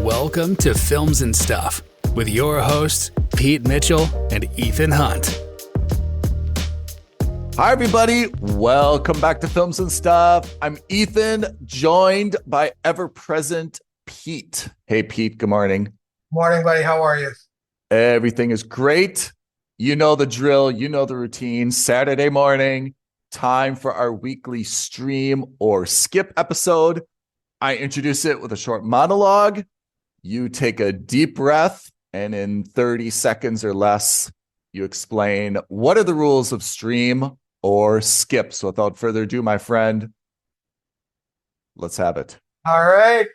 Welcome to Films and Stuff with your hosts, Pete Mitchell and Ethan Hunt. Hi, everybody. Welcome back to Films and Stuff. I'm Ethan, joined by ever-present Pete. Hey, Pete. Good morning. Morning, buddy. How are you? Everything is great. You know the drill. You know the routine. Saturday morning, time for our weekly stream or skip episode. I introduce it with a short monologue. You take a deep breath, and in 30 seconds or less, you explain what are the rules of stream or skip. So without further ado, my friend, let's have it. All right.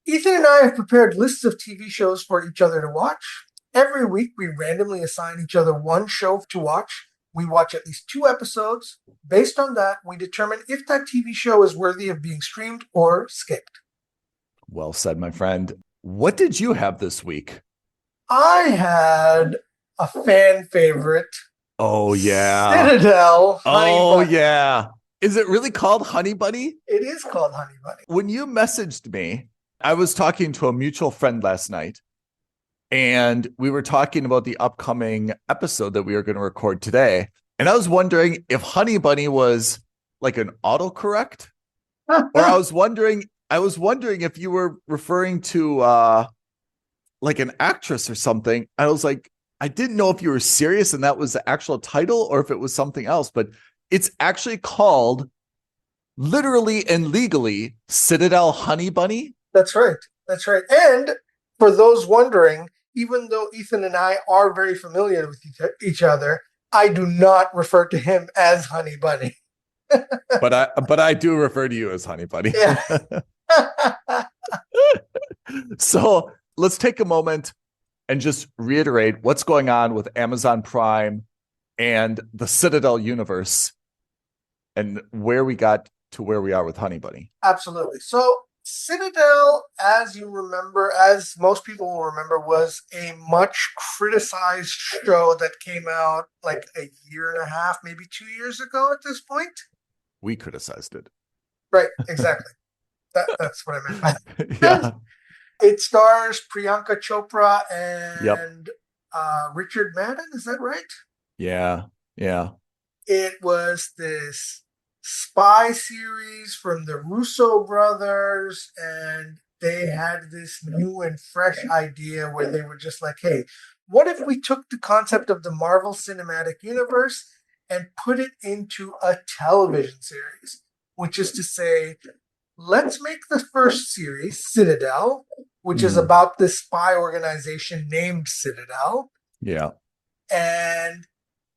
Ethan and I have prepared lists of TV shows for each other to watch. Every week, we randomly assign each other one show to watch. We watch at least 2 episodes. Based on that, we determine if that TV show is worthy of being streamed or skipped. Well said, my friend. What did you have this week? I had a fan favorite. Oh, yeah. Citadel. Honey Bunny. Yeah. Is it really called Honey Bunny? It is called Honey Bunny. When you messaged me, I was talking to a mutual friend last night, and we were talking about the upcoming episode that we are going to record today. And I was wondering if Honey Bunny was like an autocorrect, or I was wondering if you were referring to like an actress or something. I was like, I didn't know if you were serious and that was the actual title or if it was something else, but it's actually called, literally and legally, Citadel Honey Bunny. That's right. That's right. And for those wondering, even though Ethan and I are very familiar with each other, I do not refer to him as Honey Bunny. but I do refer to you as Honey Bunny. Yeah. So let's take a moment and just reiterate what's going on with Amazon Prime and the Citadel universe and where we got to where we are with Honey Bunny. Absolutely. So Citadel, as you remember, as most people will remember, was a much criticized show that came out like a year and a half, maybe 2 years ago at this point. We criticized it. Right, exactly. That's what I meant by that. Yeah. It stars Priyanka Chopra and Yep. Richard Madden, is that right? Yeah. It was this spy series from the Russo brothers, and they had this new and fresh idea where they were just like, hey, what if we took the concept of the Marvel Cinematic Universe and put it into a television series? Which is to say, let's make the first series, Citadel, which is about this spy organization named Citadel. Yeah. And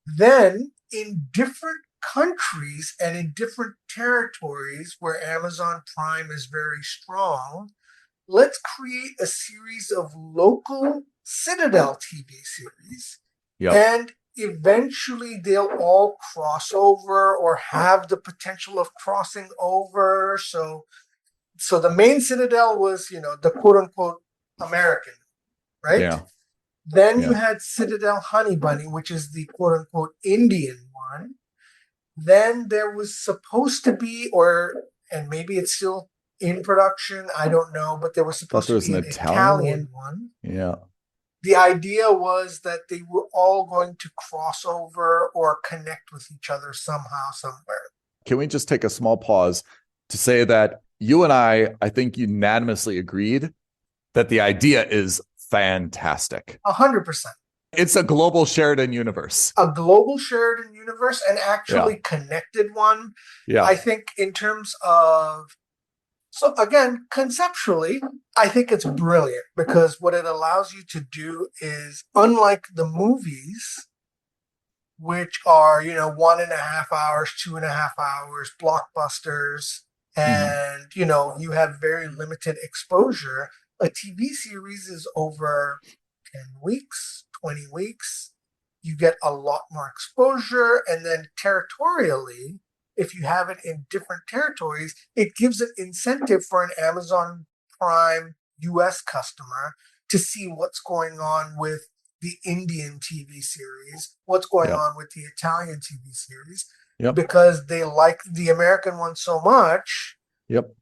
then in different countries and in different territories where Amazon Prime is very strong, let's create a series of local Citadel TV series. Yep. And eventually they'll all cross over or have the potential of crossing over. So the main Citadel was, the quote unquote American, right? Yeah. Then you had Citadel Honey Bunny, which is the quote unquote Indian one. Then there was supposed to be, and maybe it's still in production, I don't know, but there was supposed to be an Italian one. Yeah. The idea was that they were all going to cross over or connect with each other somehow, somewhere. Can we just take a small pause to say that you and I think unanimously agreed that the idea is fantastic. 100%. It's a global Sheridan universe. A global Sheridan universe, and actually connected one. Yeah. I think in terms of, so again, conceptually, I think it's brilliant because what it allows you to do is, unlike the movies, which are, 1.5 hours, 2.5 hours, blockbusters, and, you have very limited exposure, a TV series is over 10 weeks, 20 weeks. You get a lot more exposure, and then territorially, if you have it in different territories, it gives an incentive for an Amazon Prime US customer to see what's going on with the Indian TV series, what's going on with the Italian TV series, because they like the American one so much. Yep.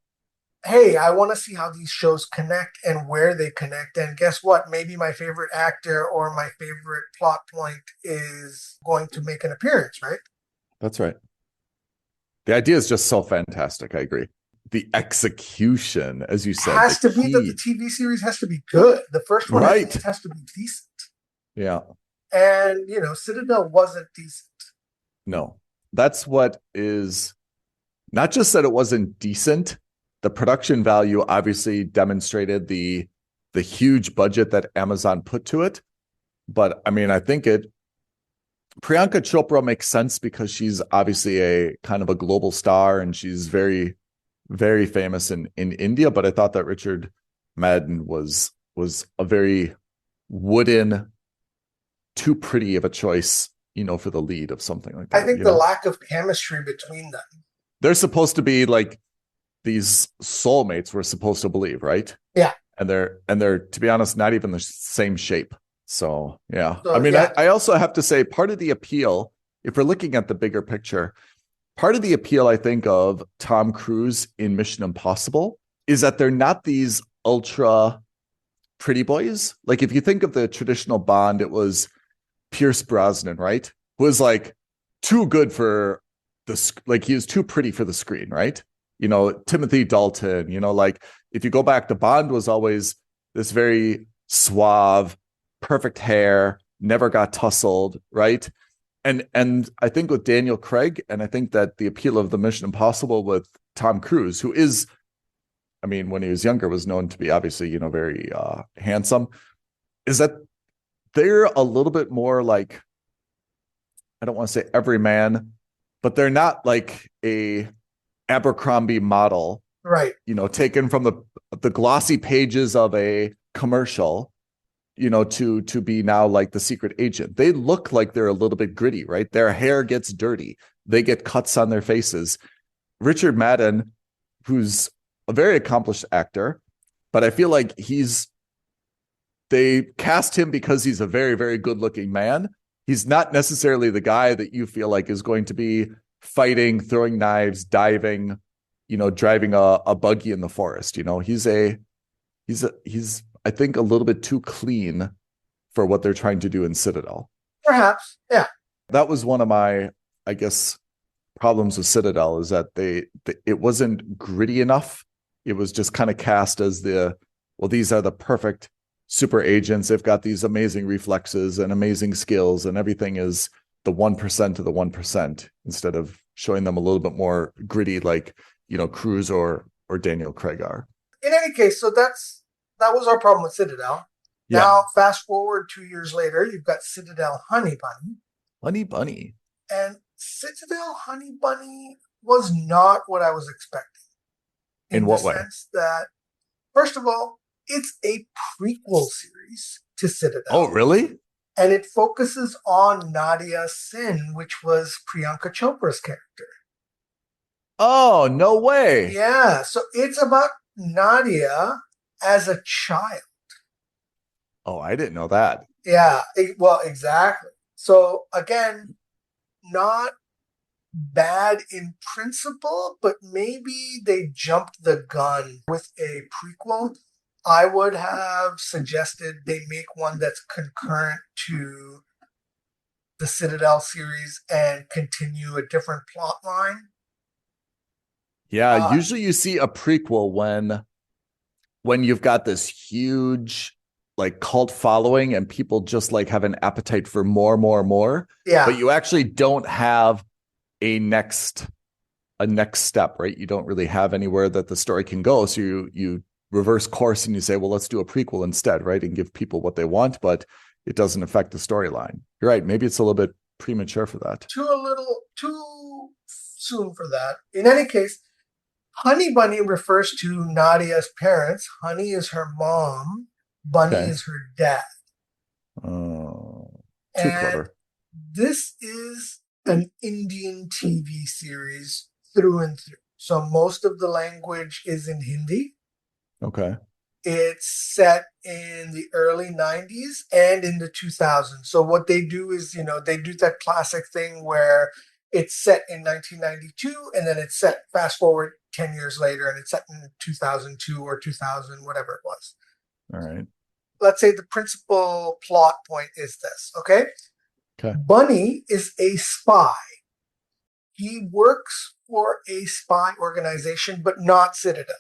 hey, I want to see how these shows connect and where they connect. And guess what? Maybe my favorite actor or my favorite plot point is going to make an appearance, right? That's right. The idea is just so fantastic. I agree. The execution, as you said, Has the to be that the key. TV series has to be good. The first one at Right. least has to be decent. Yeah. And, Citadel wasn't decent. No. That's what is not just that it wasn't decent. The production value obviously demonstrated the huge budget that Amazon put to it. But I mean, I think Priyanka Chopra makes sense because she's obviously a kind of a global star and she's very, very famous in India. But I thought that Richard Madden was a very wooden, too pretty of a choice, for the lead of something like that. I think the lack of chemistry between them. They're supposed to be like these soulmates, we're supposed to believe, right? Yeah. And they're to be honest, not even the same shape. So yeah. So, I mean, yeah. I also have to say part of the appeal, if we're looking at the bigger picture, part of the appeal, I think, of Tom Cruise in Mission Impossible is that they're not these ultra pretty boys. Like if you think of the traditional Bond, it was Pierce Brosnan, right? Who was like too good for he was too pretty for the screen, right? Timothy Dalton, like if you go back, the Bond was always this very suave, perfect hair, never got tussled, right? And I think with Daniel Craig, and I think that the appeal of the Mission Impossible with Tom Cruise, who is, I mean, when he was younger, was known to be obviously, very handsome, is that they're a little bit more like, I don't want to say every man, but they're not like a Abercrombie model, Right. Taken from the glossy pages of a commercial, to be now like the secret agent. They look like they're a little bit gritty, right? Their hair gets dirty. They get cuts on their faces. Richard Madden, who's a very accomplished actor, but I feel like they cast him because he's a very, very good looking man. He's not necessarily the guy that you feel like is going to be fighting, throwing knives, diving, driving a buggy in the forest. He's I think a little bit too clean for what they're trying to do in Citadel. Perhaps. Yeah. That was one of my, I guess, problems with Citadel is that it wasn't gritty enough. It was just kind of cast as these are the perfect super agents. They've got these amazing reflexes and amazing skills, and everything is the 1% of the 1%, instead of showing them a little bit more gritty, like, Cruise or Daniel Craig are. In any case, so that was our problem with Citadel. Yeah. Now, fast forward 2 years later, you've got Citadel Honey Bunny. Honey Bunny. And Citadel Honey Bunny was not what I was expecting. In what way? In the sense that, first of all, it's a prequel series to Citadel. Oh, really? And it focuses on Nadia Sin, which was Priyanka Chopra's character. Oh, no way. Yeah. So it's about Nadia as a child. Oh, I didn't know that. Yeah. Well, exactly. So again, not bad in principle, but maybe they jumped the gun with a prequel. I would have suggested they make one that's concurrent to the Citadel series and continue a different plot line. Yeah, usually you see a prequel when you've got this huge like cult following and people just like have an appetite for more. Yeah. But you actually don't have a next step, right? You don't really have anywhere that the story can go. So you reverse course and you say, well, let's do a prequel instead, right? And give people what they want, but it doesn't affect the storyline. You're right. Maybe it's a little bit premature for that. Too soon for that. In any case, Honey Bunny refers to Nadia's parents. Honey is her mom. Bunny is her dad. Oh, too clever. This is an Indian TV series through and through. So most of the language is in Hindi. Okay. It's set in the early 90s and in the 2000s. So what they do is, they do that classic thing where it's set in 1992 and then it's set fast forward 10 years later, and it's set in 2002 or 2000, whatever it was. All right. Let's say the principal plot point is this, okay? Okay. Bunny is a spy. He works for a spy organization, but not Citadel.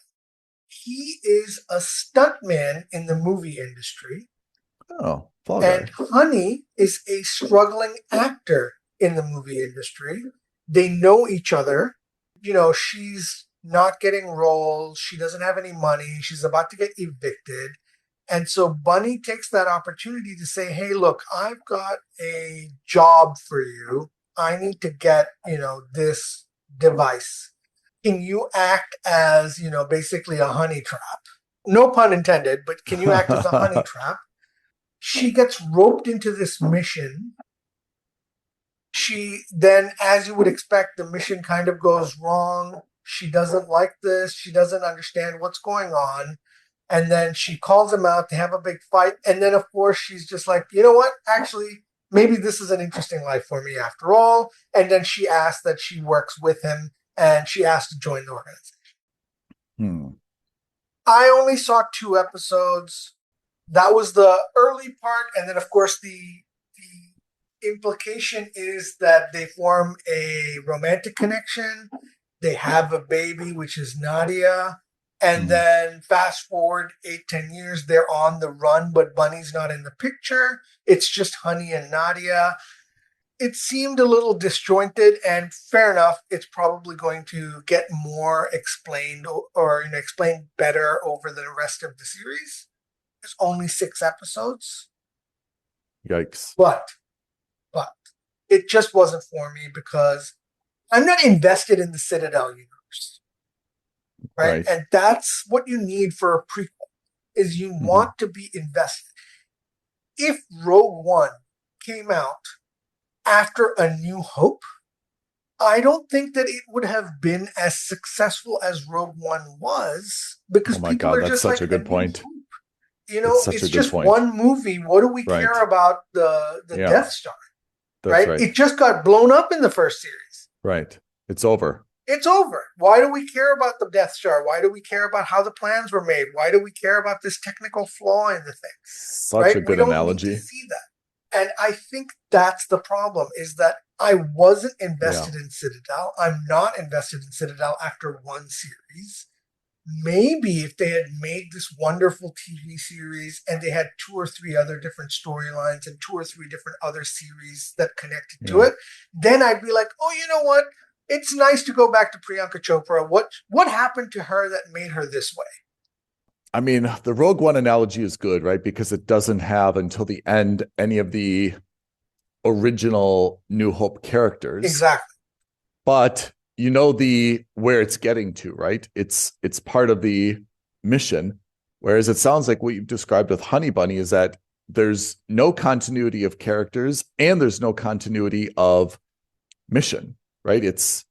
He is a stuntman in the movie industry. Oh, Fall And Guy. Honey is a struggling actor in the movie industry. They know each other. You know, she's not getting roles. She doesn't have any money. She's about to get evicted. And so Bunny takes that opportunity to say, hey, look, I've got a job for you. I need to get, this device. Can you act as, basically a honey trap? No pun intended, but can you act as a honey trap? She gets roped into this mission. She then, as you would expect, the mission kind of goes wrong. She doesn't like this. She doesn't understand what's going on. And then she calls him out. They have a big fight. And then, of course, she's just like, you know what? Actually, maybe this is an interesting life for me after all. And then she asks that she works with him, and she asks to join the organization. I only saw 2 episodes. That was the early part. And then, of course, the implication is that they form a romantic connection. They have a baby, which is Nadia. And then fast forward 8-10 years, they're on the run, but Bunny's not in the picture. It's just Honey and Nadia. It seemed a little disjointed, and fair enough, it's probably going to get more explained or explained better over the rest of the series. There's only 6 episodes. Yikes. But it just wasn't for me because I'm not invested in the Citadel universe. Right? And that's what you need for a prequel, is you want to be invested. If Rogue One came out after A New Hope, I don't think that it would have been as successful as Rogue One was, because people are that's just such like, a good point. It's just one movie. What do we care about the Death Star? That's right. It just got blown up in the first series. Right. It's over. It's over. Why do we care about the Death Star? Why do we care about how the plans were made? Why do we care about this technical flaw in the thing? Such a good analogy. We don't need to see that. And I think that's the problem, is that I wasn't invested in Citadel. I'm not invested in Citadel after one series. Maybe if they had made this wonderful TV series and they had 2 or 3 other different storylines and 2 or 3 different other series that connected to it, then I'd be like, oh, you know what? It's nice to go back to Priyanka Chopra. What happened to her that made her this way? I mean, the Rogue One analogy is good, right? Because it doesn't have until the end any of the original New Hope characters. Exactly. But where it's getting to, right? It's part of the mission. Whereas it sounds like what you've described with Honey Bunny is that there's no continuity of characters and there's no continuity of mission. Right? It's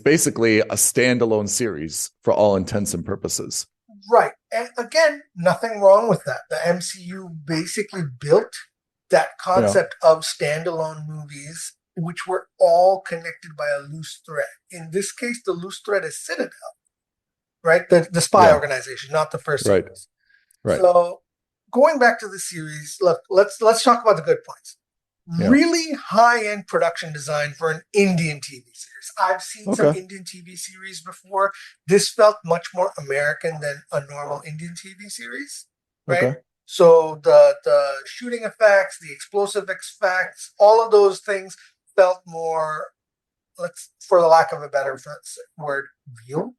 basically a standalone series for all intents and purposes. Right. And again, nothing wrong with that. The MCU basically built that concept of standalone movies, which were all connected by a loose thread. In this case, the loose thread is Citadel, right? The spy organization, not the first series. Right. So going back to the series, look, let's talk about the good points. Really high-end production design for an Indian TV series. I've seen some Indian TV series before. This felt much more American than a normal Indian TV series, right? Okay. So the shooting effects, the explosive effects, all of those things felt more, for the lack of a better word, real.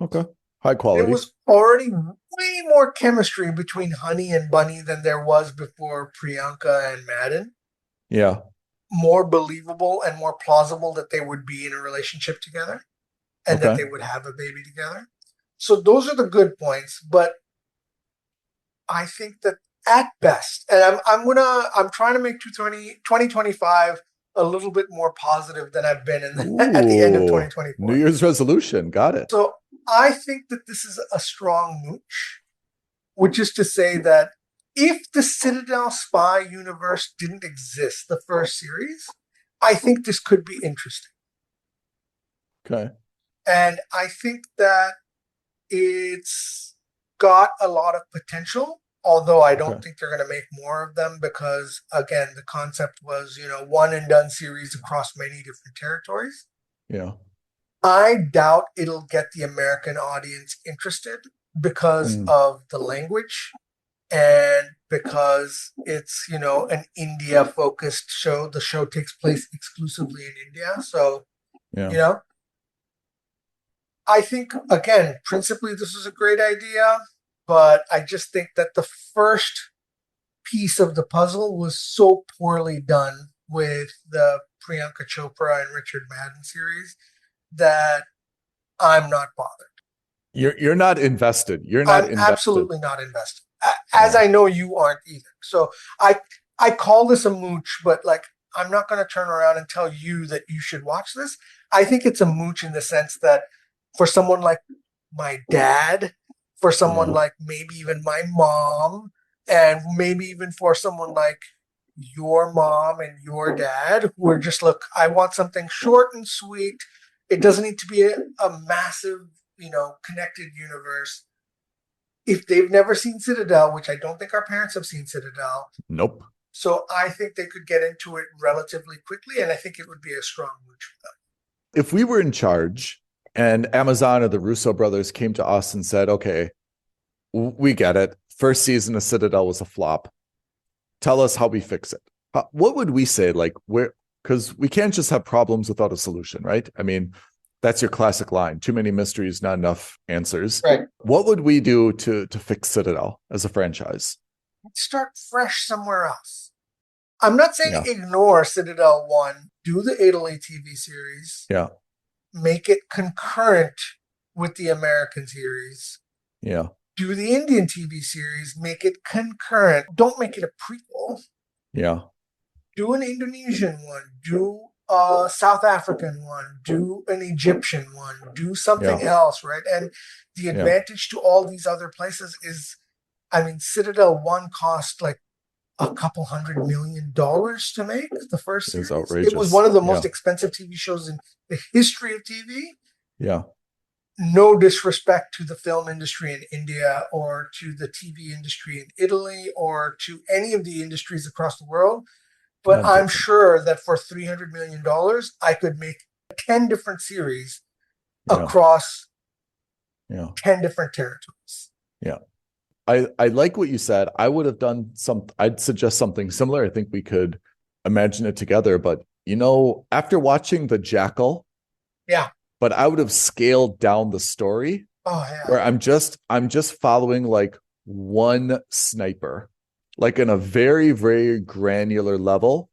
Okay. High quality. There was already way more chemistry between Honey and Bunny than there was before Priyanka and Madden. Yeah. More believable and more plausible that they would be in a relationship together and that they would have a baby together. So those are the good points, but I think that at best, and I'm trying to make 2025 a little bit more positive than I've been at the end of 2024. New Year's resolution. Got it. So I think that this is a strong mooch, which is to say that if the Citadel spy universe didn't exist, the first series, I think this could be interesting. Okay. And I think that it's got a lot of potential, although I don't think they're going to make more of them because, again, the concept was, one and done series across many different territories. Yeah. I doubt it'll get the American audience interested because of the language and because it's, an India focused show. The show takes place exclusively in India. So, I think, again, principally, this is a great idea, but I just think that the first piece of the puzzle was so poorly done with the Priyanka Chopra and Richard Madden series that I'm not bothered. You're not invested. You're not I'm invested. absolutely not invested, as I know you aren't either. So I call this a mooch, but like I'm not going to turn around and tell you that you should watch this. I think it's a mooch in the sense that for someone like my dad, for someone like maybe even my mom, and maybe even for someone like your mom and your dad, who are just, look, I want something short and sweet. It doesn't need to be a massive, connected universe. If they've never seen Citadel, which I don't think our parents have seen Citadel. Nope. So I think they could get into it relatively quickly, and I think it would be a strong move for them. If we were in charge and Amazon or the Russo brothers came to us and said, okay, we get it. First season of Citadel was a flop. Tell us how we fix it. What would we say? Like, because we can't just have problems without a solution, right? I mean, that's your classic line. Too many mysteries, not enough answers. Right. What would we do to fix Citadel as a franchise? Let's start fresh somewhere else. I'm not saying ignore Citadel 1. Do the 808 TV series. Yeah. Make it concurrent with the American series. Yeah. Do the Indian TV series. Make it concurrent. Don't make it a prequel. Yeah. Do an Indonesian one. Do a South African one. Do an Egyptian one. Do something else, right? And the advantage to all these other places is, Citadel 1 cost like a couple $100 million to make the first series. Outrageous. It was one of the most expensive TV shows in the history of TV. Yeah. No disrespect to the film industry in India or to the TV industry in Italy or to any of the industries across the world. But I'm sure that for $300 million, I could make 10 different series across 10 different territories. Yeah. I like what you said. I would have done I'd suggest something similar. I think we could imagine it together. But, after watching The Jackal, but I would have scaled down the story where I'm just following like one sniper, like in a very, very granular level.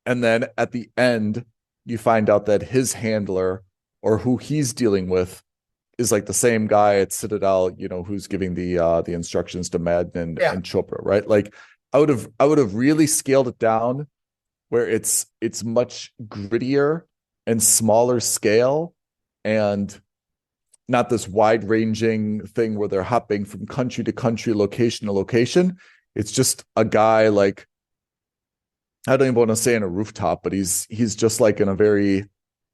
And then at the end, you find out that his handler or who he's dealing with is like the same guy at Citadel, who's giving the instructions to Madden and Chopra, right? Like I would have really scaled it down where it's much grittier and smaller scale and not this wide-ranging thing where they're hopping from country to country, location to location. It's just a guy like, I don't even want to say in a rooftop, but he's just like in a very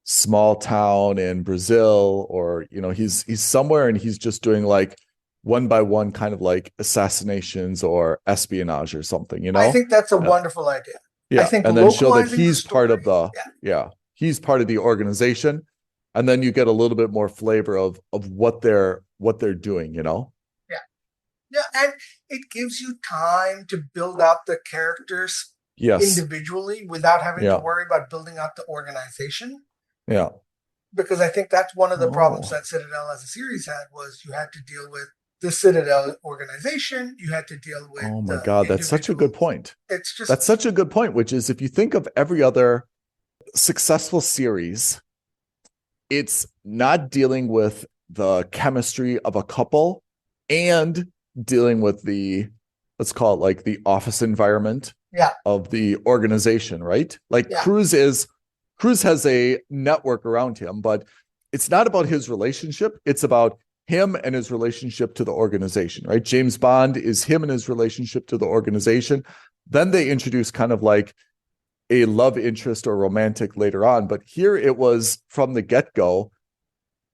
small town in Brazil, or he's somewhere and he's just doing like one by one kind of like assassinations or espionage or something. I think that's a wonderful idea. Yeah, I think and then show that he's part of he's part of the organization, and then you get a little bit more flavor of what they're doing. Yeah, and it gives you time to build out the characters individually without having to worry about building out the organization. Yeah. Because I think that's one of the problems that Citadel as a series had, was you had to deal with the Citadel organization. You had to deal with. Oh my God, that's such a good point. That's such a good point, which is if you think of every other successful series, it's not dealing with the chemistry of a couple and dealing with the, let's call it like the office environment of the organization, right? Like Cruz has a network around him, but it's not about his relationship. It's about him and his relationship to the organization, right? James Bond is him and his relationship to the organization. Then they introduce kind of like a love interest or romantic later on. But here it was from the get-go,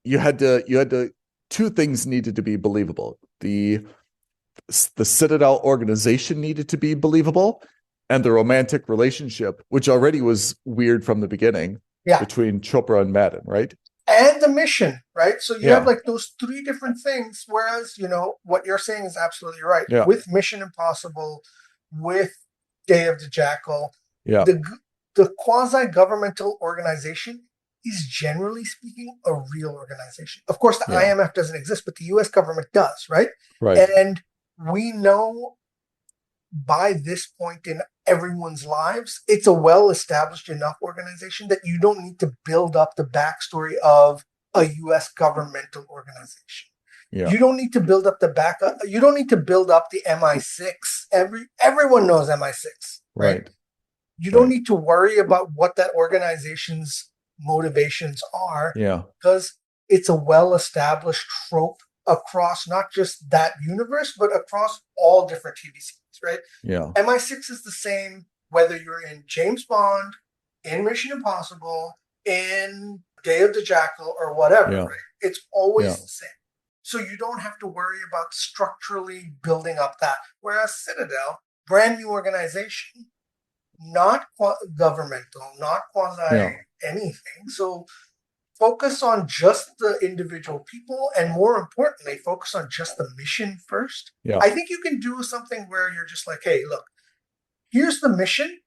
you had to two things needed to be believable. The Citadel organization needed to be believable, and the romantic relationship, which already was weird from the beginning, between Chopra and Madden, right? And the mission, right? So you have Yeah. like those three different things. Whereas, what you're saying is absolutely right. Yeah. With Mission Impossible, with Day of the Jackal, Yeah. the quasi-governmental organization is, generally speaking, a real organization. Of course, the IMF doesn't exist, but the US government does, right? Right. And we know by this point in everyone's lives, it's a well-established enough organization that you don't need to build up the backstory of a US governmental organization. Yeah. You don't need to build up you don't need to build up the MI6. Everyone knows MI6, right? You don't need to worry about what that organization's motivations are, because it's a well-established trope across not just that universe, but across all different TV series, right? Yeah. MI6 is the same whether you're in James Bond, in Mission Impossible, in Day of the Jackal, or whatever, right? It's always the same. So you don't have to worry about structurally building up that. Whereas Citadel, brand new organization, not governmental, not quasi anything. So focus on just the individual people, and more importantly, focus on just the mission first. Yeah. I think you can do something where you're just like, hey, look, here's the mission.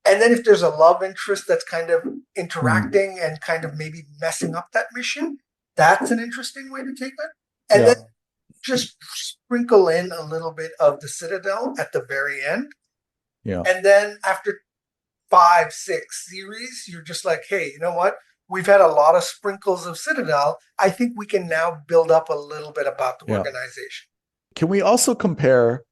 And then if there's a love interest that's kind of interacting and kind of maybe messing up that mission, that's an interesting way to take it. And then just sprinkle in a little bit of the Citadel at the very end. Yeah. And then after 5, 6 series, you're just like, hey, you know what? We've had a lot of sprinkles of Citadel. I think we can now build up a little bit about the organization. Can we also compare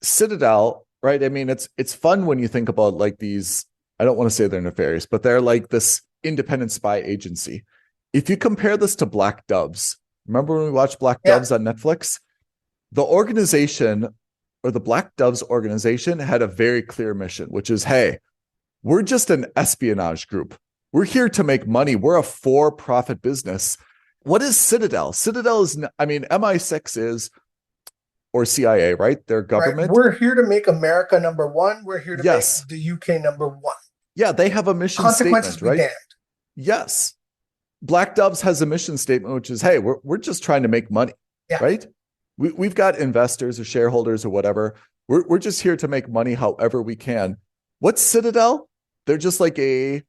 Citadel, right? I mean, it's fun when you think about like these, I don't want to say they're nefarious, but they're like this independent spy agency. If you compare this to Black Doves, remember when we watched Black Doves on Netflix? The organization, or the Black Doves organization, had a very clear mission, which is, hey, we're just an espionage group. We're here to make money. We're a for-profit business. What is Citadel? Citadel is, I mean, MI6 is, or CIA, right? They're government. Right. We're here to make America number one. We're here to make the UK number one. Yeah, they have a mission Consequences statement, right? Be damned. Yes. Black Doves has a mission statement, which is, hey, we're just trying to make money, right? We've got investors or shareholders or whatever. We're just here to make money however we can. What's Citadel? They're just like a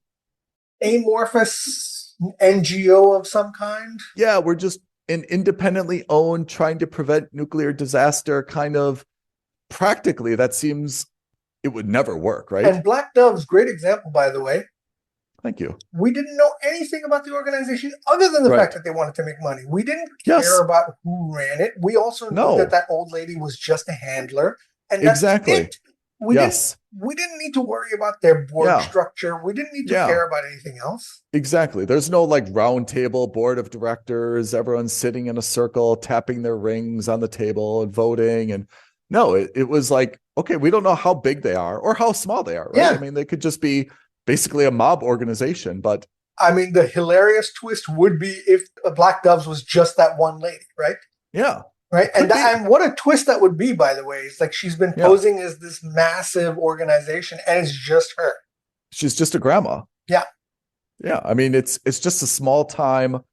amorphous NGO of some kind. Yeah, we're just an independently owned, trying to prevent nuclear disaster kind of. Practically, that seems it would never work, right? And Black Dove's great example, by the way. Thank you. We didn't know anything about the organization other than the fact that they wanted to make money. We didn't care about who ran it. We also knew that old lady was just a handler. And that's it. We didn't need to worry about their board structure. We didn't need to care about anything else. Exactly. There's no like round table board of directors, everyone sitting in a circle, tapping their rings on the table and voting. And no, it was like, okay, we don't know how big they are or how small they are, right? Yeah. I mean, they could just be basically a mob organization, but I mean, the hilarious twist would be if Black Doves was just that one lady, right? Yeah. Right. And what a twist that would be, by the way. It's like she's been posing as this massive organization and it's just her. She's just a grandma. Yeah. Yeah. I mean, it's just a small time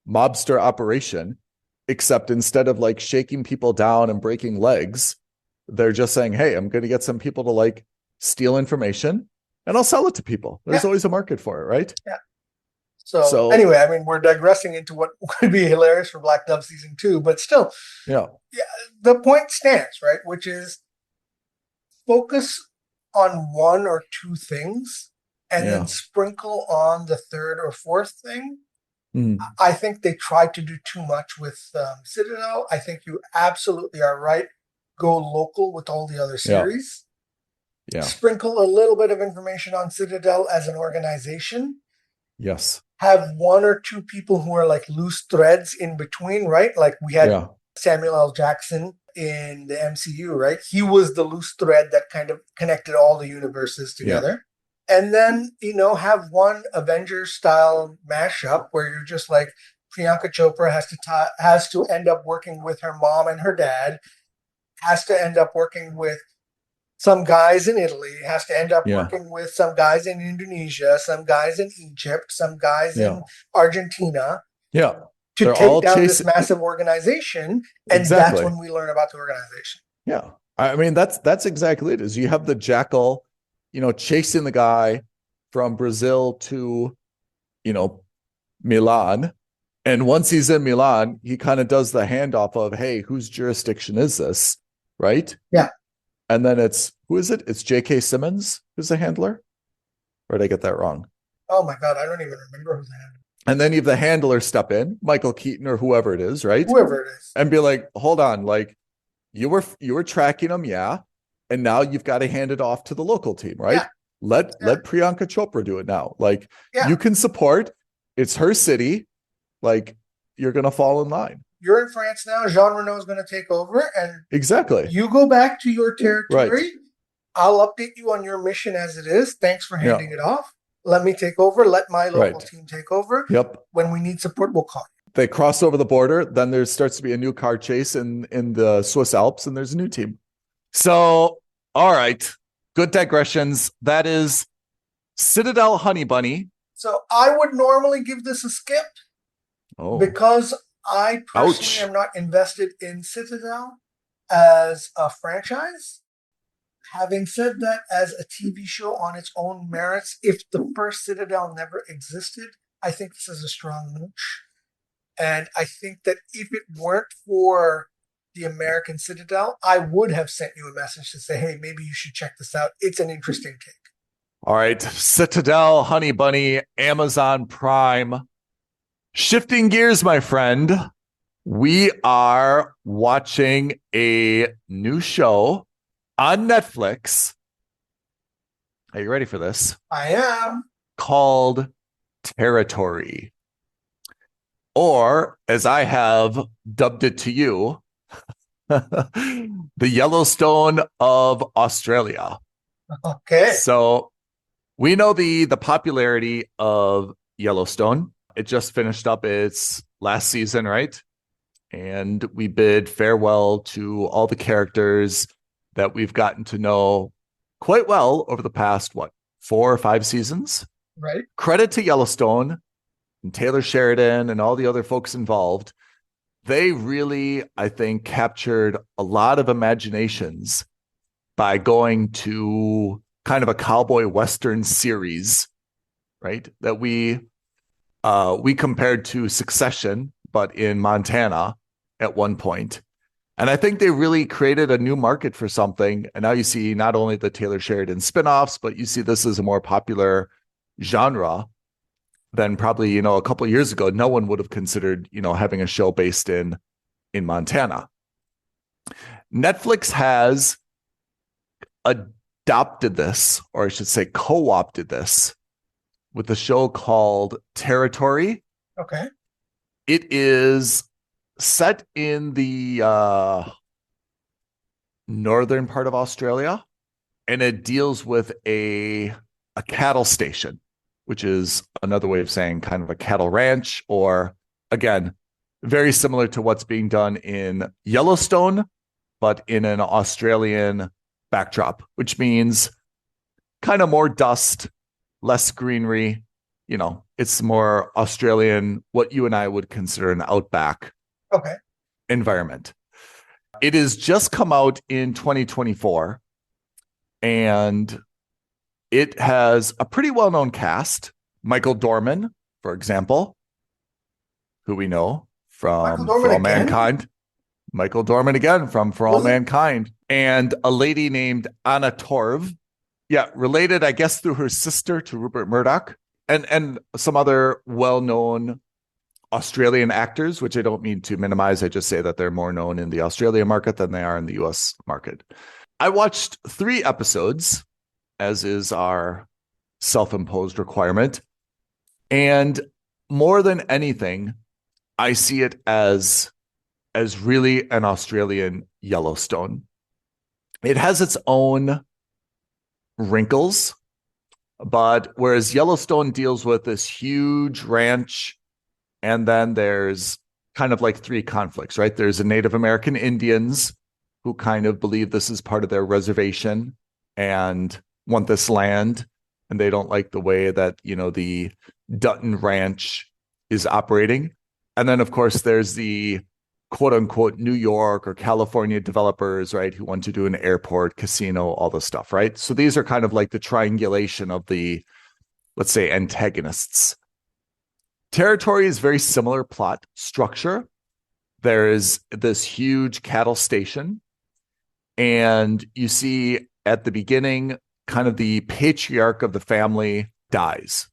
mobster operation, except instead of like shaking people down and breaking legs, they're just saying, hey, I'm going to get some people to like steal information and I'll sell it to people. There's always a market for it, right? Yeah. So anyway, I mean, we're digressing into what could be hilarious for Black Dove season 2, but still, the point stands, right? Which is focus on one or two things and then sprinkle on the third or fourth thing. I think they tried to do too much with Citadel. I think you absolutely are right. Go local with all the other series. Yeah. Sprinkle a little bit of information on Citadel as an organization. Yes. Have one or two people who are like loose threads in between, right? Like we had Samuel L. Jackson in the MCU, right? He was the loose thread that kind of connected all the universes together. And then, have one Avengers style mashup where you're just like, Priyanka Chopra has to end up working with her mom and her dad, has to end up working with some guys in Italy, has to end up working with some guys in Indonesia, some guys in Egypt, some guys in Argentina. Yeah. To They're take all down this massive organization. And that's when we learn about the organization. Yeah. I mean, that's exactly it. Is you have the jackal, chasing the guy from Brazil to, Milan. And once he's in Milan, he kind of does the handoff of, hey, whose jurisdiction is this? Right? Yeah. And then who is it? It's J.K. Simmons who's the handler? Or did I get that wrong? Oh my God, I don't even remember who's the handler. And then you have the handler step in, Michael Keaton or whoever it is, right? Whoever it is. And be like, hold on, like you were tracking them, yeah. And now you've got to hand it off to the local team, right? Yeah. Let Priyanka Chopra do it now. Like you can support, it's her city, like you're gonna fall in line. You're in France now. Jean Reno is going to take over, and exactly. You go back to your territory. Right. I'll update you on your mission as it is. Thanks for handing it off. Let me take over. Let my local team take over. Yep. When we need support, we'll call you. They cross over the border. Then there starts to be a new car chase in the Swiss Alps, and there's a new team. So, all right. Good digressions. That is Citadel Honey Bunny. So I would normally give this a skip. Oh. Because I personally am not invested in Citadel as a franchise. Having said that, as a TV show on its own merits, if the first Citadel never existed, I think this is a strong mooch. And I think that if it weren't for the American Citadel, I would have sent you a message to say, hey, maybe you should check this out. It's an interesting take. All right. Citadel Honey Bunny, Amazon Prime. Shifting gears, my friend, we are watching a new show on Netflix. Are you ready for this? I am. Called Territory. Or, as I have dubbed it to you, the Yellowstone of Australia. Okay. So we know the popularity of Yellowstone. It just finished up its last season, right? And we bid farewell to all the characters that we've gotten to know quite well over the past, 4 or 5 seasons? Right. Credit to Yellowstone and Taylor Sheridan and all the other folks involved. They really, I think, captured a lot of imaginations by going to kind of a cowboy Western series, right? That we compared to Succession, but in Montana at one point. And I think they really created a new market for something. And now you see not only the Taylor Sheridan spinoffs, but you see this as a more popular genre than probably, a couple of years ago. No one would have considered, having a show based in Montana. Netflix has adopted this, or I should say co-opted this, with a show called Territory. Okay. It is set in the northern part of Australia, and it deals with a cattle station, which is another way of saying kind of a cattle ranch, or again, very similar to what's being done in Yellowstone, but in an Australian backdrop, which means kind of more dust, less greenery. It's more Australian, what you and I would consider an outback environment. It has just come out in 2024, and it has a pretty well-known cast. Michael Dorman, for example, who we know from For All Mankind. Michael Dorman again from For All Mankind. And a lady named Anna Torv. Yeah, related, I guess, through her sister to Rupert Murdoch. And some other well-known Australian actors, which I don't mean to minimize. I just say that they're more known in the Australian market than they are in the US market. I watched 3 episodes, as is our self-imposed requirement. And more than anything, I see it as really an Australian Yellowstone. It has its own wrinkles, but whereas Yellowstone deals with this huge ranch And then there's kind of like three conflicts, right? There's the Native American Indians who kind of believe this is part of their reservation and want this land. And they don't like the way that, the Dutton Ranch is operating. And then, of course, there's the quote unquote New York or California developers, right, who want to do an airport, casino, all this stuff, right? So these are kind of like the triangulation of the, let's say, antagonists. Territory is very similar plot structure. There is this huge cattle station, and you see at the beginning, kind of the patriarch of the family dies.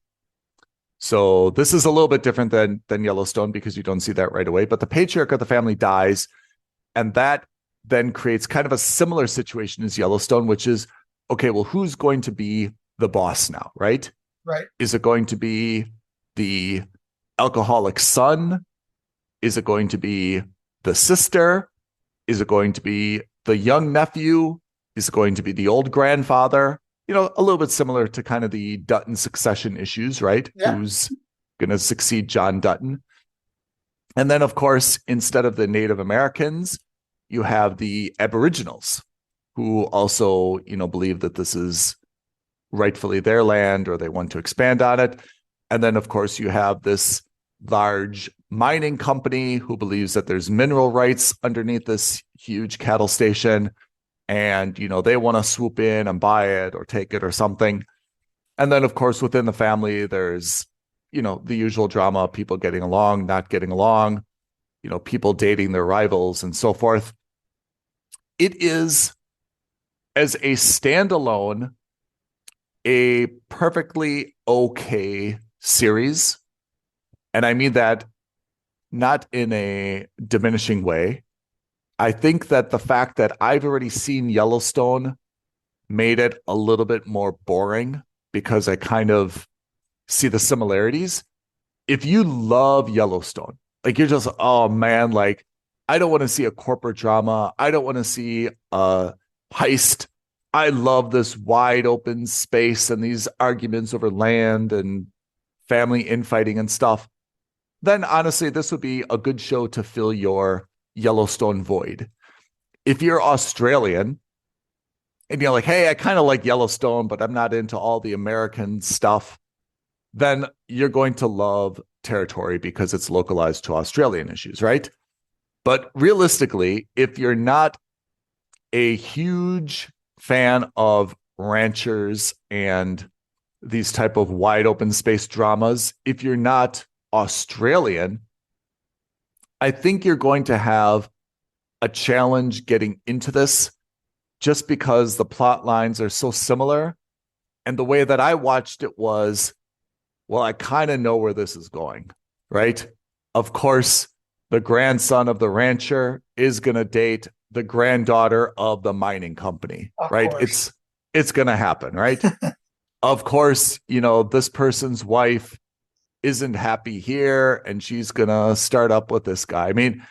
So this is a little bit different than Yellowstone because you don't see that right away. But the patriarch of the family dies, and that then creates kind of a similar situation as Yellowstone, which is, okay, well, who's going to be the boss now, right? Right. Is it going to be the alcoholic son? Is it going to be the sister? Is it going to be the young nephew? Is it going to be the old grandfather? A little bit similar to kind of the Dutton succession issues, right? Yeah. Who's going to succeed John Dutton? And then, of course, instead of the Native Americans, you have the Aboriginals who also, believe that this is rightfully their land or they want to expand on it. And then, of course, you have this large mining company who believes that there's mineral rights underneath this huge cattle station. And, they want to swoop in and buy it or take it or something. And then, of course, within the family, there's, the usual drama, people getting along, not getting along, people dating their rivals and so forth. It is, as a standalone, a perfectly okay series. And I mean that not in a diminishing way. I think that the fact that I've already seen Yellowstone made it a little bit more boring because I kind of see the similarities. If you love Yellowstone, like you're just, oh man, like I don't want to see a corporate drama. I don't want to see a heist. I love this wide open space and these arguments over land and family infighting and stuff. Then honestly, this would be a good show to fill your Yellowstone void. If you're Australian and you're like, hey, I kind of like Yellowstone, but I'm not into all the American stuff, then you're going to love Territory because it's localized to Australian issues, right? But realistically, if you're not a huge fan of ranchers and these type of wide open space dramas, if you're not Australian, I think you're going to have a challenge getting into this just because the plot lines are so similar. And the way that I watched it was, well, I kind of know where this is going, right? Of course, the grandson of the rancher is going to date the granddaughter of the mining company, right? It's going to happen, right? Of course, this person's wife isn't happy here and she's gonna start up with this guy. I mean,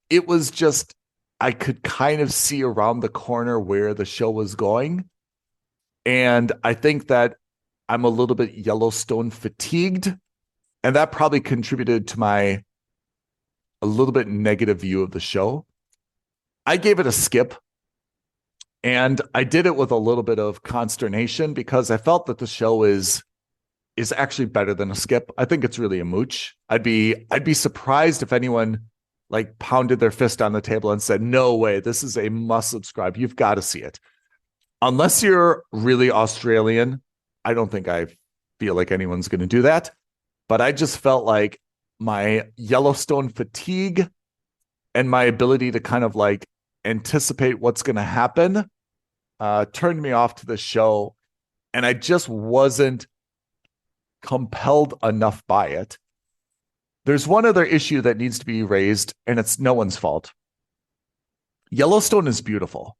it was just, I could kind of see around the corner where the show was going. And I think that I'm a little bit Yellowstone fatigued, and that probably contributed to my a little bit negative view of the show. I gave it a skip, and I did it with a little bit of consternation because I felt that the show is actually better than a skip. I think it's really a mooch. I'd be surprised if anyone like pounded their fist on the table and said, no way, this is a must subscribe. You've got to see it. Unless you're really Australian, I don't think I feel like anyone's going to do that. But I just felt like my Yellowstone fatigue and my ability to kind of like anticipate what's going to happen turned me off to the show. And I just wasn't compelled enough by it. There's one other issue that needs to be raised, and it's no one's fault. Yellowstone is beautiful.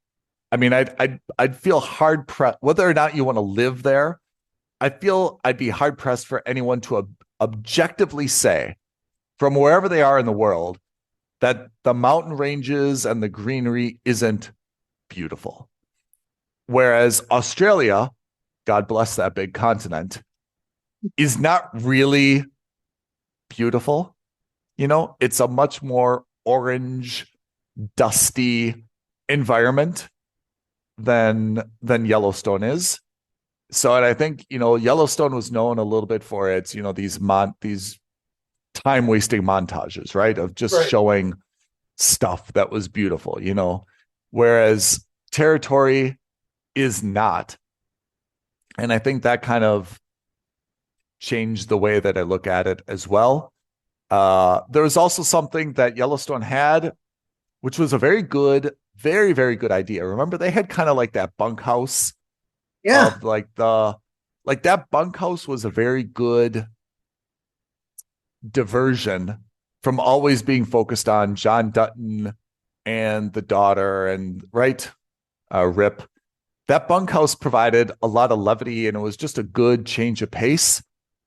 I mean, I'd feel hard pressed, whether or not you want to live there. I feel I'd be hard pressed for anyone to objectively say, from wherever they are in the world, that the mountain ranges and the greenery isn't beautiful. Whereas Australia, God bless that big continent, is not really beautiful. It's a much more orange, dusty environment than Yellowstone is. So, and I think, Yellowstone was known a little bit for its, these time wasting montages, right? Of just Right. showing stuff that was beautiful, whereas Territory is not. And I think that kind of changed the way that I look at it as well. There was also something that Yellowstone had, which was a very good, very, very good idea. Remember, they had kind of like that bunkhouse Yeah. of that bunkhouse was a very good diversion from always being focused on John Dutton and the daughter and Rip. That bunkhouse provided a lot of levity and it was just a good change of pace.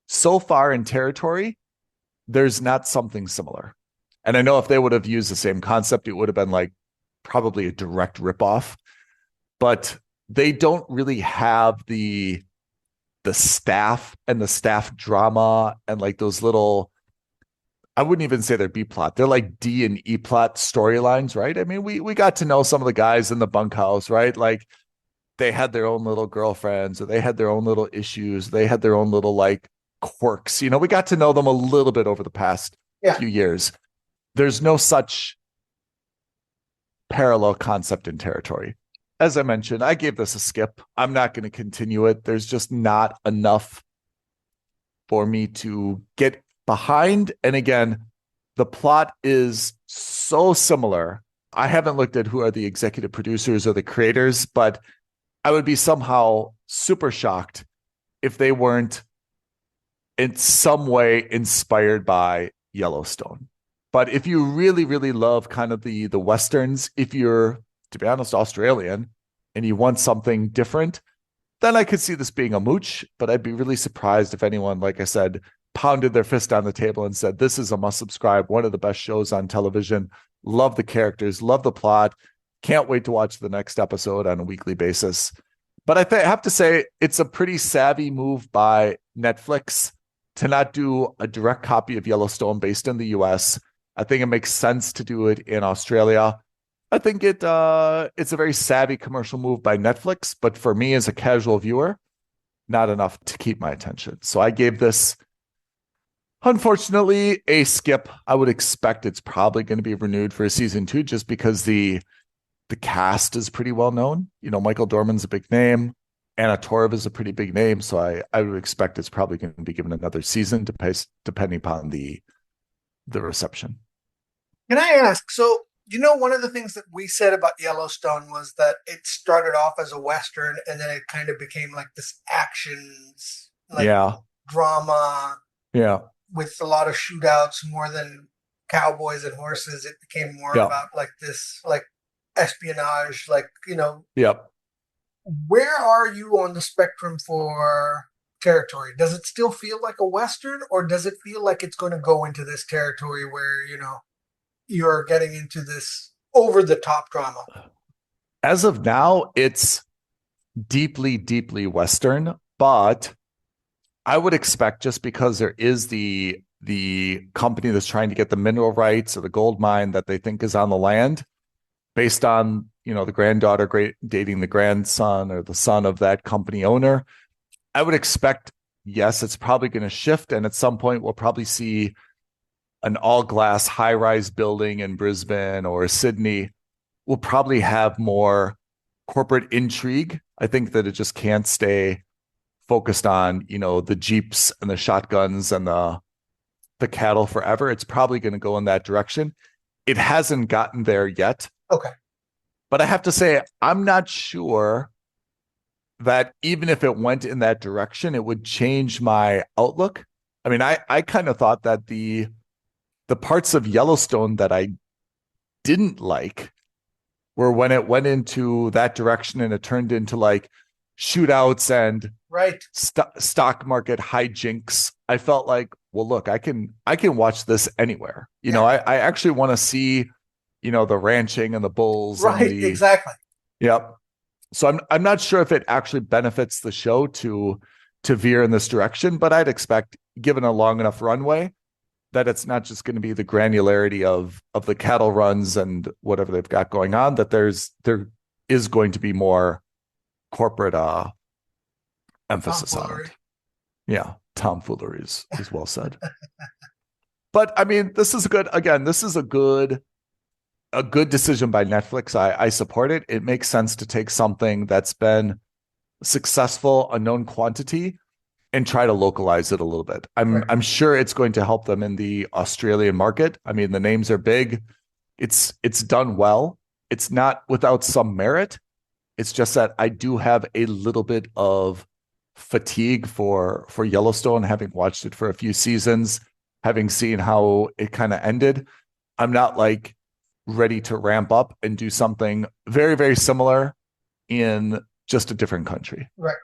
So far in Territory, there's not something similar. And I know if they would have used the same concept, it would have been like probably a direct ripoff. But they don't really have the staff and the staff drama and like those little, I wouldn't even say they're B plot. They're like D and E plot storylines, right? I mean, we got to know some of the guys in the bunkhouse, right? Like they had their own little girlfriends or they had their own little issues. They had their own little like quirks. We got to know them a little bit over the past few years. There's no such parallel concept in Territory. As I mentioned, I gave this a skip. I'm not going to continue it. There's just not enough for me to get behind. And again, the plot is so similar. I haven't looked at who are the executive producers or the creators, but I would be somehow super shocked if they weren't in some way inspired by Yellowstone. But if you really, really love kind of the Westerns, if you're, to be honest, Australian and you want something different, then I could see this being a mooch, but I'd be really surprised if anyone, like I said, pounded their fist on the table and said, this is a must subscribe, one of the best shows on television. Love the characters, love the plot. Can't wait to watch the next episode on a weekly basis. But I have to say, it's a pretty savvy move by Netflix to not do a direct copy of Yellowstone based in the US. I think it makes sense to do it in Australia. I think it's a very savvy commercial move by Netflix, but for me as a casual viewer, not enough to keep my attention. So I gave this, unfortunately, a skip. I would expect it's probably going to be renewed for season 2 just because the cast is pretty well known. Michael Dorman's a big name. Anna Torv is a pretty big name. So I would expect it's probably going to be given another season depending upon the reception. Can I ask, so one of the things that we said about Yellowstone was that it started off as a Western and then it kind of became like this actions, like drama. Yeah. With a lot of shootouts more than cowboys and horses. It became more about like this, like espionage, like, Yep. Where are you on the spectrum for Territory? Does it still feel like a Western or does it feel like it's going to go into this territory where, you're getting into this over the top drama? As of now, it's deeply, deeply Western, but I would expect just because there is the company that's trying to get the mineral rights or the gold mine that they think is on the land based on, the granddaughter dating the grandson or the son of that company owner. I would expect, yes, it's probably going to shift. And at some point we'll probably see an all glass high rise building in Brisbane or Sydney. We'll probably have more corporate intrigue. I think that it just can't stay focused on, the Jeeps and the shotguns and the cattle forever. It's probably going to go in that direction. It hasn't gotten there yet. Okay. But I have to say, I'm not sure that even if it went in that direction, it would change my outlook. I mean, I kind of thought that the parts of Yellowstone that I didn't like were when it went into that direction and it turned into like shootouts and stock market hijinks. I felt like, well, look, I can watch this anywhere. I actually want to see, the ranching and the bulls. Right. And exactly. Yep. So I'm not sure if it actually benefits the show to veer in this direction, but I'd expect, given a long enough runway, that it's not just going to be the granularity of the cattle runs and whatever they've got going on, that there is going to be more corporate emphasis on it. Yeah, tomfoolery is well said. But I mean, this is a good decision by Netflix. I support it. It makes sense to take something that's been successful, a known quantity, and try to localize it a little bit. I'm sure it's going to help them in the Australian market. I mean, the names are big. It's done well. It's not without some merit. It's just that I do have a little bit of fatigue for Yellowstone, having watched it for a few seasons, having seen how it kind of ended. I'm not like ready to ramp up and do something very, very similar in just a different country. Right.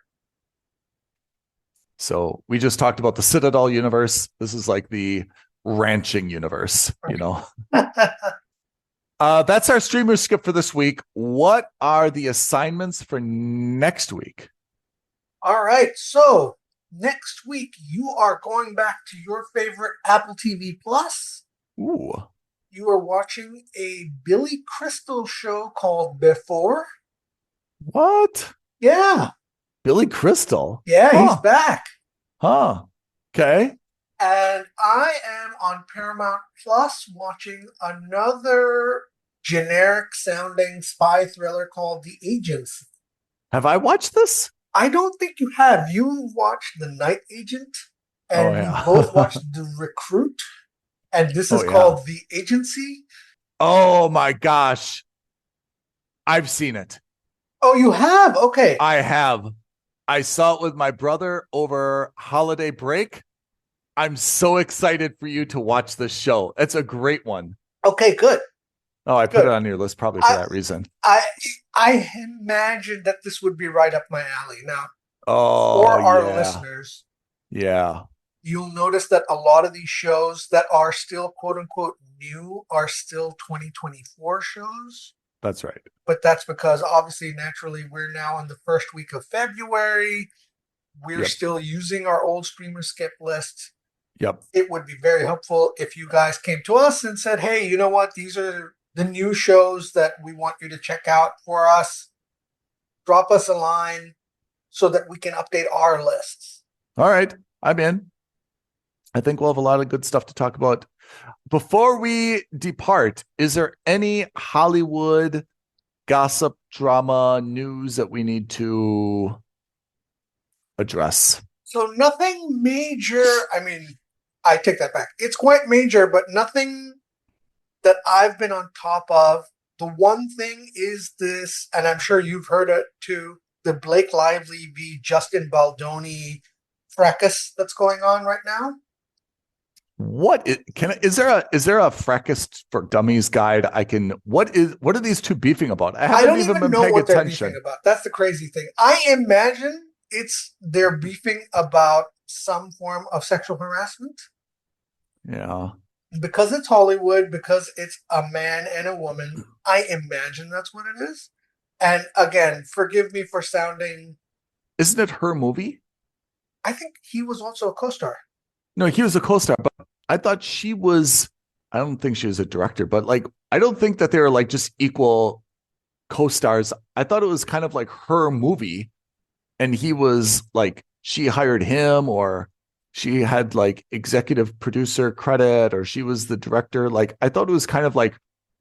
So we just talked about the Citadel universe. This is like the ranching universe, you know. That's our streamer skip for this week. What are the assignments for next week? All right. So next week, you are going back to your favorite Apple TV Plus. Ooh. You are watching a Billy Crystal show called Before. What? Yeah. Billy Crystal? Yeah, he's back. Huh. Okay. And I am on Paramount Plus watching another generic sounding spy thriller called The Agency. Have I watched this? I don't think you have. You watched The Night Agent, and we both watched The Recruit, and this is called The Agency. Oh my gosh. I've seen it. Oh, you have? Okay. I have. I saw it with my brother over holiday break. I'm so excited for you to watch this show. It's a great one. Okay, good. Oh, I put it on your list probably for that reason. I imagine that this would be right up my alley. Now, for our listeners, you'll notice that a lot of these shows that are still quote unquote new are still 2024 shows. That's right. But that's because obviously, naturally, we're now in the first week of February. We're still using our old streamer skip list. Yep. It would be very helpful if you guys came to us and said, hey, you know what? These are the new shows that we want you to check out for us. Drop us a line so that we can update our lists. All right. I'm in. I think we'll have a lot of good stuff to talk about. Before we depart, is there any Hollywood gossip, drama, news that we need to address? So nothing major. I mean, I take that back. It's quite major, but nothing that I've been on top of. The one thing is this, and I'm sure you've heard it too, the Blake Lively v. Justin Baldoni fracas that's going on right now. Is there a fracas for dummies guide? What are these two beefing about? I don't even been know paying what attention. They're beefing about. That's the crazy thing. I imagine they're beefing about some form of sexual harassment. Yeah. Because it's Hollywood, because it's a man and a woman, I imagine that's what it is. And again, forgive me for sounding... Isn't it her movie? I think he was also a co-star. No, he was a co-star, but I thought she was... I don't think she was a director, but like, I don't think that they were like just equal co-stars. I thought it was kind of like her movie, and he was like, she hired him, or she had like executive producer credit, or she was the director. Like, I thought it was kind of like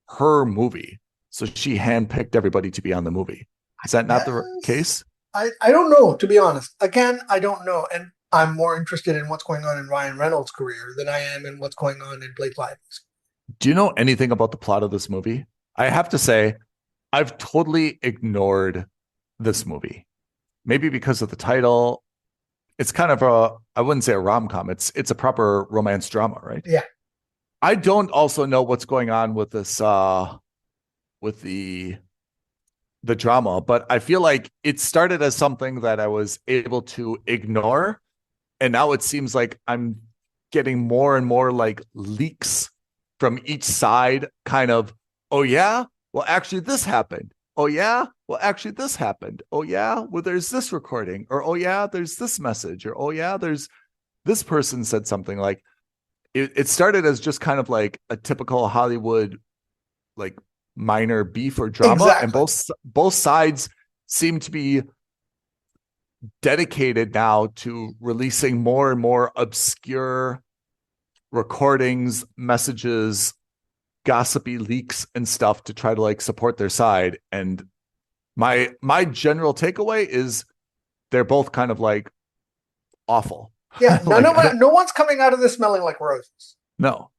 her movie. So she handpicked everybody to be on the movie. Is that not the case? I don't know, to be honest. Again, I don't know. And I'm more interested in what's going on in Ryan Reynolds' career than I am in what's going on in Blake Lively's. Do you know anything about the plot of this movie? I have to say, I've totally ignored this movie. Maybe because of the title. It's kind of I wouldn't say a rom-com. It's a proper romance drama, right? Yeah. I don't also know what's going on with this, with the drama, but I feel like it started as something that I was able to ignore. And now it seems like I'm getting more and more like leaks from each side, kind of, oh yeah, well, actually this happened. Oh yeah, well, actually this happened. Oh yeah, well, there's this recording, or oh yeah, there's this message, or oh yeah, there's this person said something. Like, it started as just kind of like a typical Hollywood, like minor beef or drama. Exactly. And both sides seem to be dedicated now to releasing more and more obscure recordings, messages, gossipy leaks and stuff to try to like support their side. And my general takeaway is they're both kind of like awful. Yeah, Like, no one's coming out of this smelling like roses. no,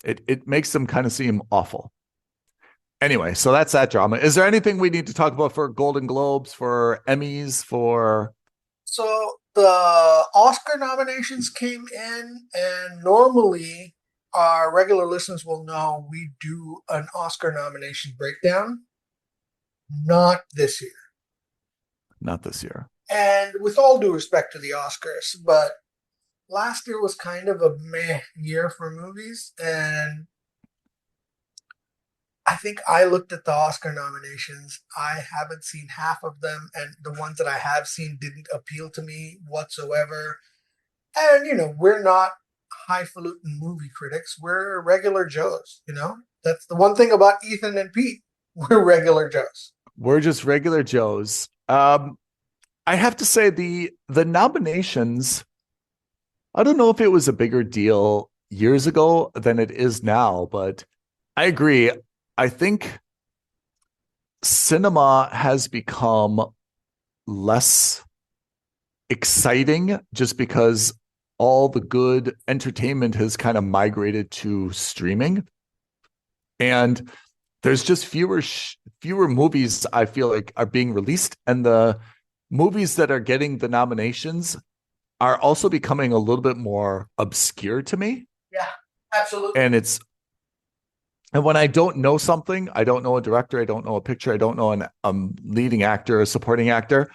it makes them kind of seem awful. Anyway, so that's that drama. Is there anything we need to talk about for Golden Globes, for Emmys, for? So the Oscar nominations came in, and normally our regular listeners will know we do an Oscar nomination breakdown. Not this year. Not this year. And with all due respect to the Oscars, but last year was kind of a meh year for movies, and I think I looked at the Oscar nominations. I haven't seen half of them, and the ones that I have seen didn't appeal to me whatsoever. And, we're not highfalutin movie critics. We're regular Joes, That's the one thing about Ethan and Pete. We're regular Joes. We're just regular Joes. I have to say the nominations, I don't know if it was a bigger deal years ago than it is now, but I agree. I think cinema has become less exciting just because all the good entertainment has kind of migrated to streaming. And there's just fewer movies I feel like are being released, and the movies that are getting the nominations are also becoming a little bit more obscure to me. Yeah, absolutely. And when I don't know something, I don't know a director, I don't know a picture, I don't know a leading actor, a supporting actor,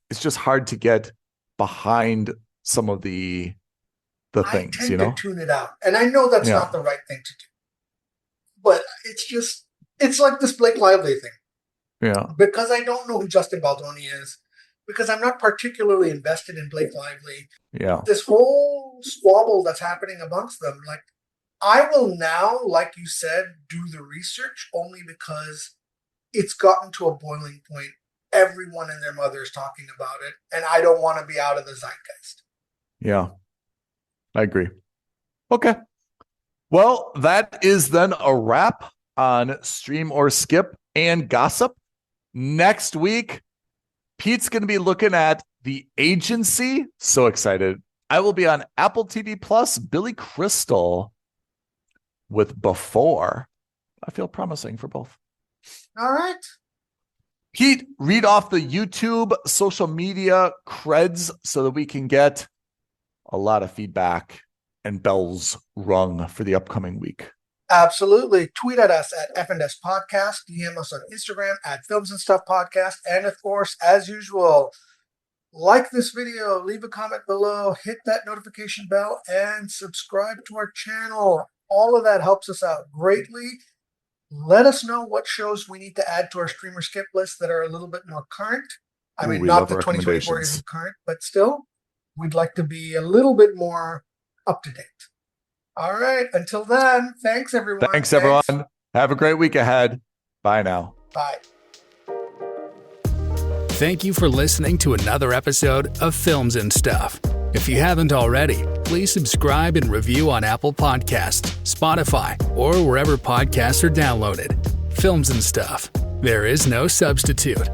it's just hard to get behind some of the things, I tend to tune it out. And I know that's not the right thing to do. But it's like this Blake Lively thing. Yeah. Because I don't know who Justin Baldoni is, because I'm not particularly invested in Blake Lively. Yeah. This whole squabble that's happening amongst them, like, I will now, like you said, do the research only because it's gotten to a boiling point. Everyone and their mother is talking about it, and I don't want to be out of the zeitgeist. Yeah, I agree. Okay. Well, that is then a wrap on Stream or Skip and Gossip. Next week, Pete's going to be looking at The Agency. So excited. I will be on Apple TV Plus, Billy Crystal with Before. I feel promising for both. All right. Pete, read off the YouTube social media creds so that we can get a lot of feedback and bells rung for the upcoming week. Absolutely. Tweet at us at F&S Podcast. DM us on Instagram at Films and Stuff Podcast. And of course, as usual, like this video, leave a comment below, hit that notification bell, and subscribe to our channel. All of that helps us out greatly. Let us know what shows we need to add to our streamer skip list that are a little bit more current. I mean, not the 2024 isn't current, but still, we'd like to be a little bit more up to date. All right. Until then, thanks, everyone. Thanks, everyone. Have a great week ahead. Bye now. Bye. Thank you for listening to another episode of Films and Stuff. If you haven't already, please subscribe and review on Apple Podcasts, Spotify, or wherever podcasts are downloaded. Films and Stuff. There is no substitute.